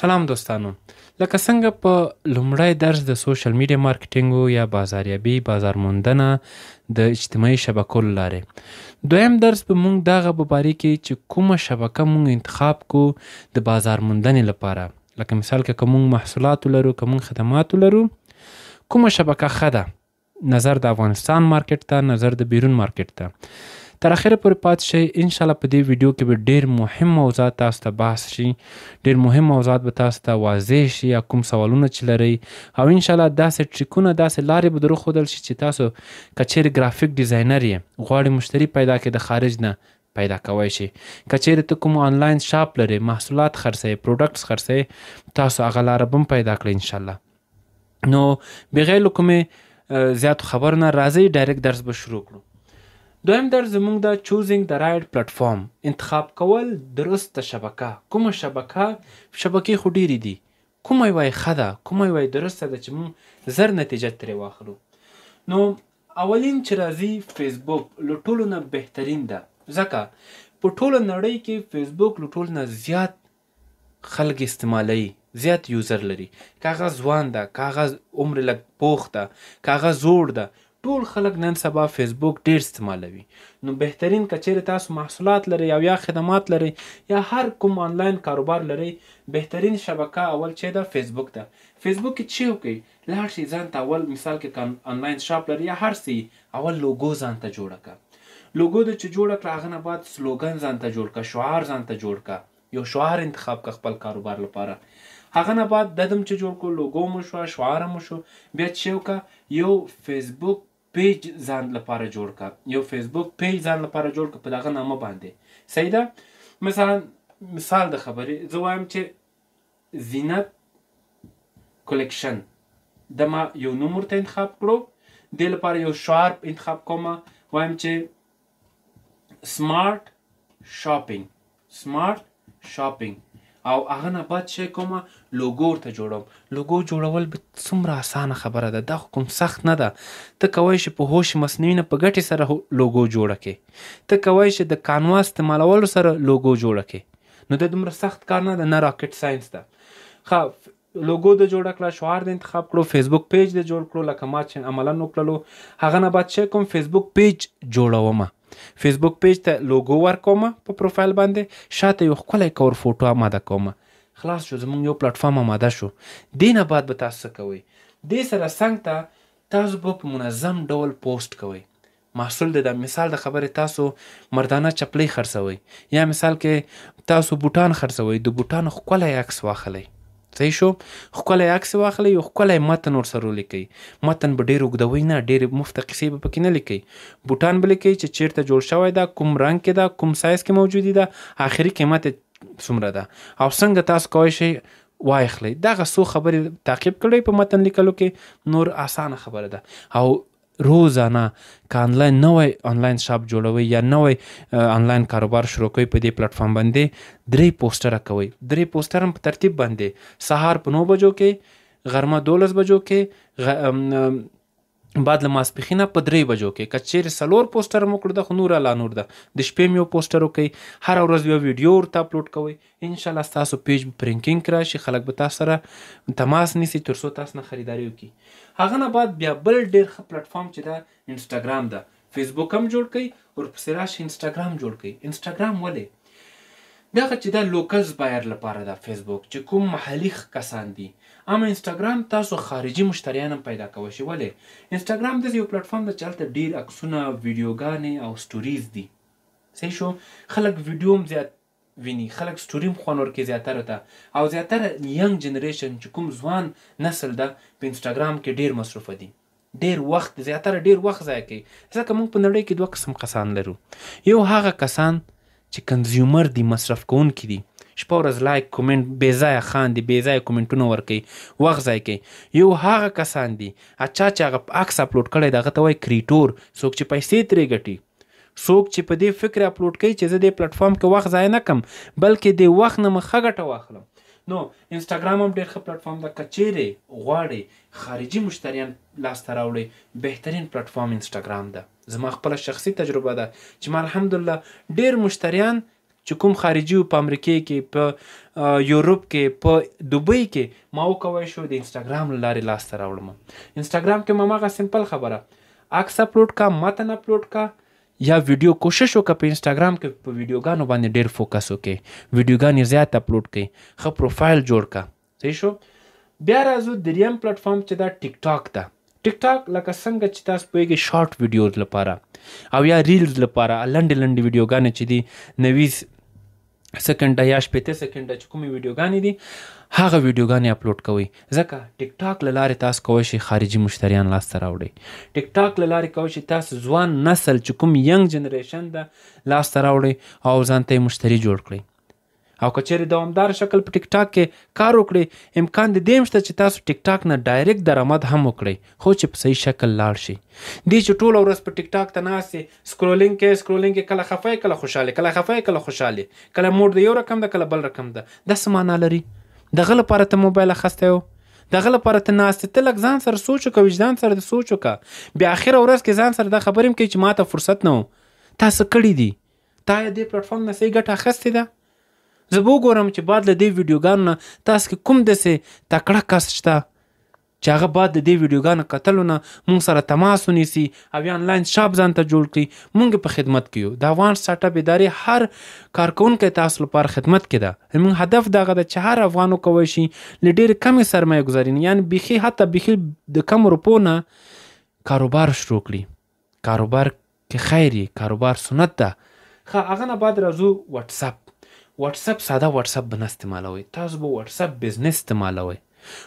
سلام دوستانو. لکه څنګه په لومړی درس د سوشل میډیا مارکیټینګ یا بازاریابي، بازار موندنه د اجتماعي شبکو له لارې. دویم درس به موږ دغه په باره کې چې کومه شبکه موږ انتخاب کو د بازار موندنې لپاره. لکه مثال کې که موږ محصولات ولرو، که موږ خدمات ولرو، کومه شبکه ښه ده؟ نظر د افغانستان مارکیټ ته، نظر د بیرون مارکیټ ته. تر اخره پورې پاتې شئ. انشاءالله په دې ویډیو کې به ډېر مهم موضوعات تاسو ته بحث شي. ډېر مهم موضوعات به تاسو ته واضح شي، یا کوم سوالونه چې لرئ، او انشاءالله داسې ټریکونه، داسې لارې به درښودل شي چې تاسو که چیرې ګرافیک ډیزاینر یې، غواړئ مشتري پیدا کړئ د خارج نه، پیدا کوی شي. که چیرې ته کوم آنلاین شاپ لرئ، محصولات خرڅوئ، پروډکټس خرڅوئ، تاسو هغه لاره به هم پیدا کړئ انشاءالله. نو بغیر له کومې زیاتو خبرو نه راځئ ډایرکټ درس به شروع کړو. دویم درس زموږ د چوزینګ د رایټ پلیټفارم، انتخاب کول درسته شبکه. کومه شبکه؟ شبکې خو ډېرې دي، کومه یوه یې ښه ده، کومه یوه یې درسته ده چې موږ زر نتیجه ترې واخلو. نو اولین چې راځي فیسبوک له ټولو نه بهترین ده، ځکه په ټوله نړۍ کې فیسبوک له ټولو نه زیات خلک استعمالوي، زیات یوزر لري. که هغه ځوان ده، که هغه عمر لږ پوخ ده، که هغه زوړ ده، ټول خلک نن سبا فیسبوک ډېر استعمالوي. نو بهترین که چیرې تاسو محصولات لرئ او یا خدمات لرئ یا هر کوم آنلاین کاروبار لرئ، بهترین شبکه اول چې ده فیسبوک ده. فیسبوک کې چې وکړئ، لاړ شئ ځان ته اول مثال کې که آنلاین شاپ لرئ یا هر څه، اول لوګو ځان ته جوړه کړه. لوګو د چې جوړه کړه، هغه نه بعد سلوګن ځان ته جوړ کړه، شعار ځان ته جوړ کړه، یو شعار انتخاب کړه خپل کاروبار لپاره. هغه نه بعد ددم چې جوړ کړو، لوګو مو شوه، شعار مو شو، بیا چې وکړه یو فیسبوک پیج ځان لپاره جوړ کړه، یو فیسبوک پیج ځان لپاره جوړ کړه په دغه نامه باندې. صحیح ده؟ مثال د خبرې زه وایم چې زینت کلیکشن، د ما یو نوم ورته انتخاب کړو، دې لپاره یو شعار انتخاب کوم، وایم چې سمارټ شاپینګ، سمارټ شاپینګ، او هغه نه بعد چې کومه لوګو ورته جوړوم. لوګو جوړول به څومره اسانه خبره ده، دا خو کوم سخت نه ده. ته کوی شي په هوش مصنوعي نه په ګټې سره لوګو جوړه کړې، ته کوی شي د کانوا استعمالولو سره لوګو جوړه کړې. نو دا دومره سخت کار نه ده، نه راکټ ساینس ده. ښه، لوګو د جوړه کړه، شعار د انتخاب کړو، فیسبوک پیج د جوړ کړو لکه ما چې عملا وکړلو. هغه نه بعد چې کوم فیسبوک پیج جوړومه، فیسبوک پیج ته لوګو ورکوم په پروفایل باندې، شاته یو ښکلی کور فوټو آماده کوم. خلاص شو، زموږ یو پلیټفارم آماده شو. دې نه بعد به تاسو څه کوئ؟ دې سره څنګ ته تاسو به په منظم ډول پوسټ کوئ. محصول د مثال د خبرې تاسو مردانه چپلۍ خرڅوئ، یا مثال کې تاسو بوټان خرڅوئ، د بوټانو ښکلی عکس واخلئ. صحیح شو؟ ښکلی عکس واخلئ، یو ښکلی متن ورسره ولیکئ. متن به ډېر اوږدوئ نه، ډېرې مفته کیسې به پکې نه لیکئ. بوټان به لیکئ چې چیرته جوړ شوی ده، کوم رنګ کې ده، کوم سایز کې موجودي ده، آخري قیمت یې څومره ده، او څنګه تاسو کوی شئ واخلئ. دغه څو خبرې تعقیب کړئ په متن لیکلو کې، نور اسانه خبره ده. او روزانه که آنلاین نوی آنلاین شاپ جوړوئ یا نوی آنلاین کاروبار شروع کوئ، په دې پلیټفارم باندې 3 پوسټره کوئ. 3 پوسټر هم په ترتیب باندې، سهار په 9 بجو کې، غرمه 12 بجو کې، بعد له ماسپښینه په 3 بجو کې. که چیرې 4 پوسټر هم وکړو، دا خو نور لا نور ده. د شپې هم یو پوسټر وکړئ، هره ورځ یو ویډیو ورته اپلوډ کوئ. انشاءالله ستاسو پیج به په رینکینګ کې راشي، خلک به تاسو سره تماس نیسي تر څو تاسو نه خریداري وکړي. هغه نه بعد بیا بل ډېر ښه پلیټفارم چې ده انسټاګرام ده. فیسبوک هم جوړ کړئ، ورپسې راشئ انسټاګرام جوړ کړئ. انسټاګرام ولې؟ دغه چې دا لوکلز بایر لپاره ده فیسبوک، چې کوم محلي کسان دي. اما انسټاګرام تاسو خارجي مشتریان هم پیدا کوی شئ. ولې؟ انسټاګرام داسې یو پلیټفارم ده چې هلته ډېر عکسونه، ویډیوګانې او سټوریز دي. صحیح شو؟ خلک ویډیو هم زیات ویني، خلک سټوري هم خوند ورکوي زیاتره ته، او زیاتره ینګ جنریشن چې کوم ځوان نسل ده په انسټاګرام کې ډېر مصروفه دي. ډېر وخت، زیاتره ډېر وخت ضایع کوي. ځکه موږ په نړۍ کې 2 قسم کسان لرو. یو هغه کسان چې کنزیومر دي، مصرف کوونکي دي، شپه ورځ لایک کومنټ بې ځایه خاندي، بې ځایه کومنټونه ورکوي، وخت ضایع کوي. یو هغه کسان دي چا چې هغه عکس اپلوډ کړی دی، هغه ته وایي کریټور، څوک چې پیسې ترې ګټي، څوک چې په دې فکر اپلوډ کوي چې زه دې پلیټفارم کې وخت ضایع نه کړم، بلکې د وخت نه مې ښه ګټه واخلم. نو انسټاګرام هم ډېر ښه پلیټفارم ده. که چیرې غواړئ خارجي مشتریان لاسته راوړئ، بهترین پلیټفارم انسټاګرام ده. زما خپله شخصي تجربه ده چې ما الحمدلله ډېر مشتریان چې کوم خارجي په امریکې کې په یورپ کې په دوبۍ کې ما وکوی شو د انسټاګرام له لارې لاسته راوړم. انسټاګرام کې ما هغه سمپل خبره عکس اپلوډ کا، متن اپلوډ کا یا ویډیو. کوشش وکړه په انسټاګرام کې په ویډیوګانو باندې ډېر فوکس وکړي، ویډیوګانې زیات اپلوډ کړئ، ښه پروفایل جوړ کا. صحیح شو. بیا راځو دریم پلیټفارم چې دا ټیک ټاک ده. ټیک ټاک لکه څنګه چې تاسو پوهیږئ شارټ ویډیوز لپاره او یا ریلز لپاره لنډې لنډې ویډیوګانې چې دي 90 سکنډه یا 80 سکنډه چې کومې ویډیوګانې دي هغه ویډیوګانې اپلوډ کوئ. ځکه ټیک ټاک له لارې تاسو کولی شئ خارجي مشتریان لاسته راوړئ. ټیک ټاک له لارې کولی شئ تاسو ځوان نسل چې کوم ینګ جنریشن ده لاسته راوړئ او ځان ته یې مشتري جوړ کړئ. او که چیرې دوامدار شکل په ټیک ټاک کې کار وکړئ امکان د دې شته چې تاسو ټیک ټاک نه ډایرکټ درآمد هم وکړئ، خو چې په صحیح شکل لاړ شي. دې چې ټوله ورځ په ټیک ټاک ته ناست یې سکرولینګ کې کله خفه کله خوشحاله، کله خفه کله خوشحاله، کله موډ د یو رقم ده کله بل رقم ده. دا څه معنا لري؟ دغه لپاره ته موبایل اخیستی و، دغه لپاره ته ناست ته لږ ځان سره سوچ وکړه، وجدان سره د سوچ وکړه. بیا اخره ورځ کې ځان سره دا خبرې هم کوي چې ما ته فرصت نه و. تا څه کړي دي؟ تا یې دې پلیټفارم نه صحیح ګټه اخیستې ده؟ زه به وګورم چې بعد له دې ویډیوګانو نه تاسو کې کوم داسې تکړه کس شته چې هغه بعد د دې ویډیوګانو کتلو نه مونږ سره تماس ونیسي او یا انلاین شاپ ځان ته جوړ کړي. مونږ په خدمت کې یو. د افغان سټارټ اپ ادارې هر کارکوونکی تاسو لپاره خدمت کې ده. مونږ هدف دغه ده چې هر افغان وکولی شي له ډېرې کمې سرمایه ګذاري نه، یعنې بیخي حتی بیخي د کم روپو نه کاروبار شروع کړي. کاروبار کې خیر یې، کاروبار سنت ده. ښه هغه نه بعد راځو واتساپ. واتساپ ساده واتساپ به نه استعمالوئ، تاسو به واتساپ بزنس استعمالوئ.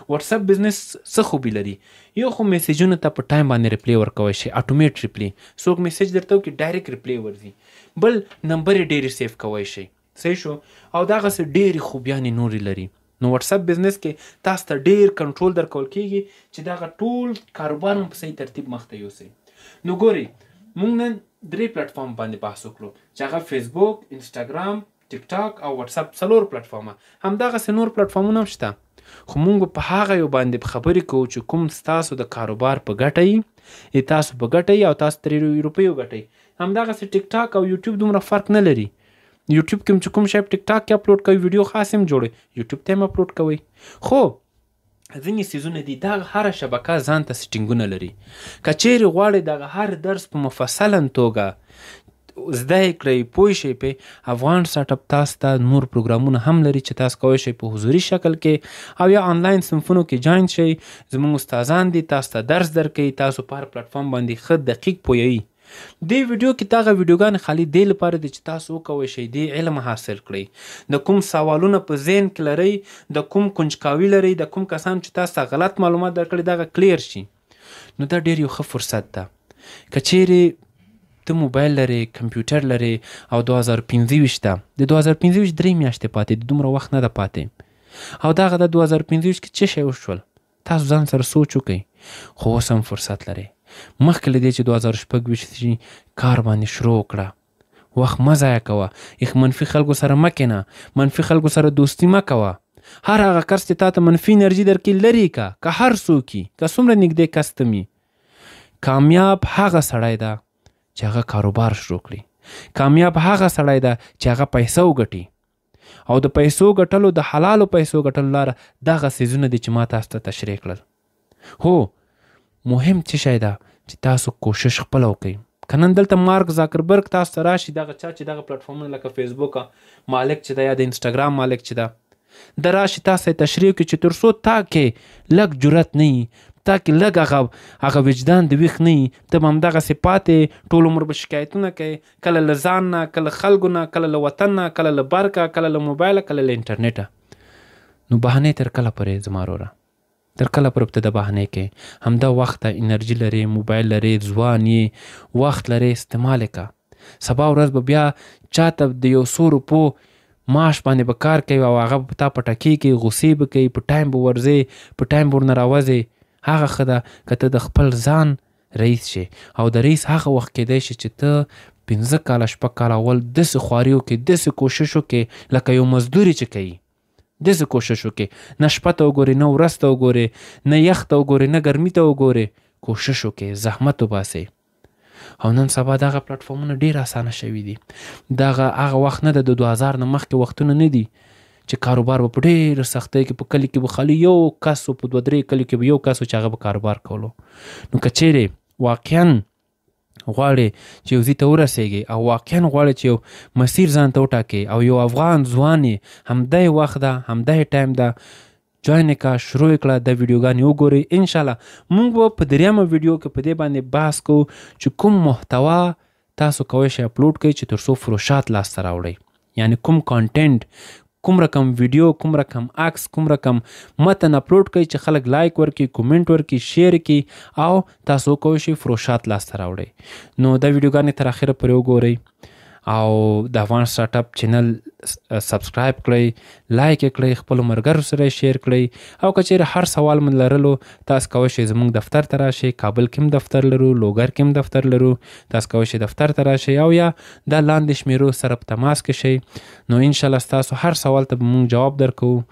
واتساپ بزنس څه خوبي لري؟ یو خو میسیجونو ته په ټایم باندې ریپلی ورکوی شي، اټومیټ ریپلی. څوک میسیج درته وکړي ډایرکټ ریپلی ورځي. بل نمبر یې ډېرې سیف کوی شئ. صحیح شو. او دغسې ډېرې خوبیانې نورې لري. نو واتساپ بزنس کې تاسو ته ډېر کنټرول درکول کېږي چې دغه ټول کاروبار هم په صحیح ترتیب مخته یوسئ. نو ګورئ موږ نن 3 پلیټفارم باندې بحث وکړو چې هغه فیسبوک، انسټاګرام، ټیک ټاک او واتساپ 4 پلیټفارمه. همدغسې نور پلیټفارمونه هم شته، خو موږ په هغه یو باندې خبرې کوو چې کوم ستاسو د کاروبار په ګټه یي، تاسو په ګټه یي او تاسو ترې روپۍ وګټئ. همدغسې ټیک ټاک او یوټیوب دومره فرق نه لري. یوټیوب کې چې کوم شی په ټیک ټاک کې اپلوډ کوئ ویډیو خاص هم جوړئ، یوټیوب ته هم اپلوډ کوئ. خو ځینې څیزونه دي دغه هره شبکه ځان ته سیټینګونه لري. که چیرې غواړئ دغه هر درس په مفصلا توګه زده یې کړئ، پوه شئ پې، افغان سټارټ اپ تاسو ته نور پروګرامونه هم لري چې تاسو کولی شئ په حضوري شکل کې او یا آنلاین صنفونو کې جاین شئ. زموږ استادان دي تاسو ته درس درکوي، تاسو په هر پلیټفارم باندې ښه دقیق پوهوي. دې ویډیو کې دغه ویډیوګانې خالي دې لپاره دي چې تاسو وکولی شئ دې علم حاصل کړئ. د کوم سوالونه په ذهن کې لرئ، د کوم کنجکاوي لرئ، د کوم کسان چې تاسو ته غلط معلومات درکړي دغه کلیر شي. نو دا ډېر یو ښه فرصت ده. که چیرې ته موبایل لرې، کمپیوټر لرې او 2025 ده، د 2025 3 میاشتې پاتې دي، دومره وخت نه ده پاتې. او دغه د 2025 کې څه شی وشول تاسو ځان سره سوچ وکئ. خو اوس هم فرصت لرئ. مخکې له دې چې 2026 شي کار باندې شروع کړه. وخت مه ضایع کوه. منفي خلکو سره مه کښېنه، منفي خلکو سره دوستي مه کوه. هر هغه کس چې تا ته منفي انرژي درکړي لرې که، که هر څوک وي، که څومره نږدې کس ته وي. کامیاب هغه سړی ده چې هغه کاروبار شروع کړي. کامیاب هغه سړی ده چې هغه پیسه وګټي. او د پیسو ګټلو، د حلالو پیسو ګټلو لاره دغه څیزونه دي چې ما تاسو ته تشریح کړل. هو مهم څه شی ده چې تاسو کوشش خپله وکئ. که نن دلته مارک زاکربرګ تاسو ته راشي، دغه چا چې دغه پلیټفارمونه لکه فیسبوک مالک چې ده یا د انسټاګرام مالک چې ده، د راشي تاسو ته تشریح کړي چې تر څو تا کې لږ جرأت نه وي، تا کې لږ هغه وجدان د ویښ نه وي، ته به همدغسې پاتې ټول عمر به شکایتونه کوې، کله له ځان نه، کله خلکو نه، کله له وطن نه، کله له برقه، کله له موبایله، کله له انټرنیټه. نو بهانې تر کله پورې زما وروره؟ تر کله پورې ته د بهانې کې همدا وخت انرژي لرې، موبایل لرې، ځوان یې، وخت لرې، استعمال یې که. سبا ورځ به بیا چاته د 100 روپو معاش باندې به کار کوي او هغه به تا په ټکي کې غوسې به کوي، په ټایم به ورځې، په ټایم به ورنه راوځې. هغه ښه ده که ته د خپل ځان رئیس شي. او د رئیس هغه وخت کیدی شي چې ته 15 کاله 6 کاله اول داسې خواري وکړې، داسې کوشش وکړې لکه یو مزدوري چې کوي، داسې کوشش وکړې، نه شپه ته وګورې، نه ورځ ته وګورې، نه یخ ته وګورې، نه ګرمي ته وګورې، کوشش وکړې، زحمت وباسئ. او نن سبا دغه پلیټفارمونه ډېر اسانه شوي دي. دغه هغه وخت نه ده، د 2000 نه مخکې وختونه نه دي چې کاروبار به په ډېره سختۍ کې په کلي کې به خالي یو کس و، په 2-3 کلیو کې به یو کس و چې هغه به کاروبار کولو. نو که چیرې واقعا غواړې چې یو ځای ته ورسېږې او واقعا غواړې چې یو مسیر ځان ته وټاکې او یو افغان ځوان یې، همدی وخت ده، همدی ټایم ده، جوین یې کړه، شروع یې کړه، د ویډیوګانې وګورئ. انشاءالله موږ به په 3مه ویډیو کې په دې باندې بحث کوو چې کوم محتوا تاسو کولی شئ اپلوډ کړئ چې تر څو فروشات لاسته راوړئ. یعنی کوم کانټینټ، کوم رقم ویډیو، کوم رقم عکس، کوم رقم متن اپلوډ کړئ چې خلک لایک ورکړي، کومنټ ورکړي، شیر کړي او تاسو وکولی شئ فروشات لاسته راوړئ. نو دا ویډیوګانې تر اخره پورې وګورئ او د افغان سټارټ اپ چینل سبسکرایب کړئ، لایک یې کړئ، خپلو ملګرو سره یې شیر کړئ. او که چیرې هر سوال مو لرلو تاسو کولی شئ زموږ دفتر ته راشئ. کابل کې هم دفتر لرو، لوګر کې هم دفتر لرو. تاسو کولی شئ دفتر ته راشئ او یا دا لاندې شمیرو سره په تماس کې شئ. نو انشاءالله ستاسو هر سوال ته به موږ جواب درکوو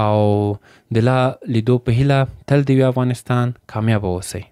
او د لا لیدو په هیله. تل دې وي افغانستان. کامیابه اوسئ.